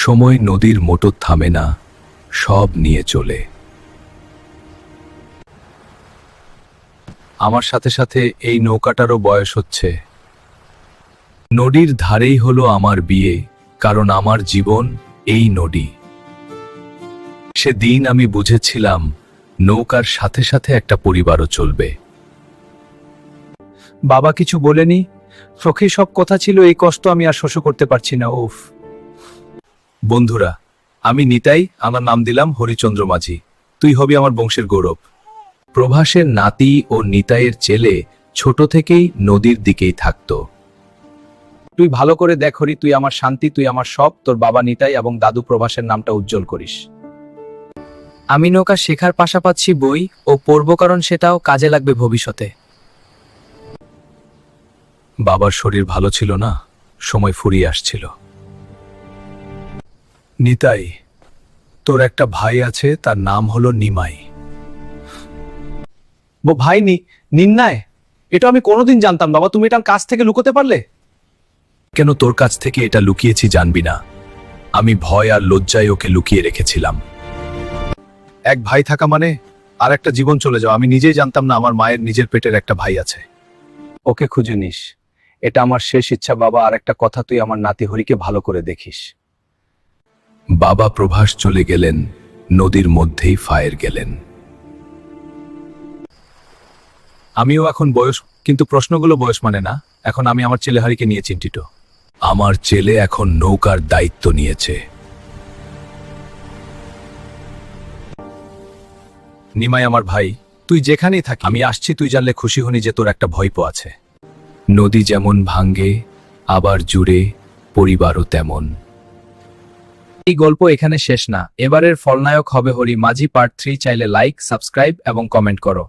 সময় নদীর মোটর থামে না, সব নিয়ে চলে। আমার সাথে সাথে এই নৌকাটারও বয়স হচ্ছে। নদীর ধারেই হলো আমার বিয়ে, কারণ আমার জীবন এই নদী। সেদিন আমি বুঝেছিলাম নৌকার সাথে সাথে একটা পরিবারও চলবে। বাবা কিছু বলেনি, চোখে সব কথা ছিল, এই কষ্ট আমি আর সহ্য করতে পারছি না। উফ। বন্ধুরা, আমি নিতাই, আমার নাম দিলাম হরিচন্দ্র মাঝি। তুই হবি আমার বংশের গৌরব। প্রভাসের নাতি ও নিতাইয়ের ছেলে ছোট থেকেই নদীর দিকেই থাকতো। তুই ভালো করে দেখ হরি, তুই আমার শান্তি, তুই আমার সব। তোর বাবা নিতাই এবং দাদু প্রভাসের নামটা উজ্জ্বল করিস। আমি নৌকা শেখার পাশাপাশি বই ও পড়ব, কারণ সেটাও কাজে লাগবে ভবিষ্যতে। বাবার শরীর ভালো ছিল না, সময় ফুরিয়ে আসছিল। নিতাই, তোর একটা ভাই আছে, তার নাম হলো নিমাই। ভাই নিন্নায়, এটা আমি কোনোদিন জানতাম বাবা, তুমি এটা কাছ থেকে লুকোতে পারলে? কেন তোর কাছ থেকে এটা লুকিয়েছি জানবি না? আমি ভয় আর লজ্জায় ওকে লুকিয়ে রেখেছিলাম। এক ভাই থাকা মানে আর একটা জীবন চলে যাওয়া। আমি নিজেই জানতাম না আমার মায়ের নিজের পেটের একটা ভাই আছে। ওকে খুঁজে নিস, এটা আমার শেষ ইচ্ছা বাবা। আর একটা কথা, তুই আমার নাতি হরিকে ভালো করে দেখিস। বাবা প্রভাস চলে গেলেন, নদীর মধ্যেই ফায়ার গেলেন। আমিও এখন বয়স, কিন্তু প্রশ্নগুলো বয়স মানে না। এখন আমি আমার ছেলে হারিকে নিয়ে চিন্তিত। আমার ছেলে এখন নৌকার দায়িত্ব নিয়েছে। নিমাই আমার ভাই, তুই যেখানেই থাকি আমি আসছি। তুই জানলে খুশি হনি যে তোর একটা ভয়পো আছে। নদী যেমন ভাঙ্গে আবার জুড়ে, পরিবারও তেমন। এই গল্প এখানে শেষ না, এবারের ফলনায়ক হবে হরি মাঝি পার্ট 3। চাইলে লাইক, সাবস্ক্রাইব এবং কমেন্ট করো।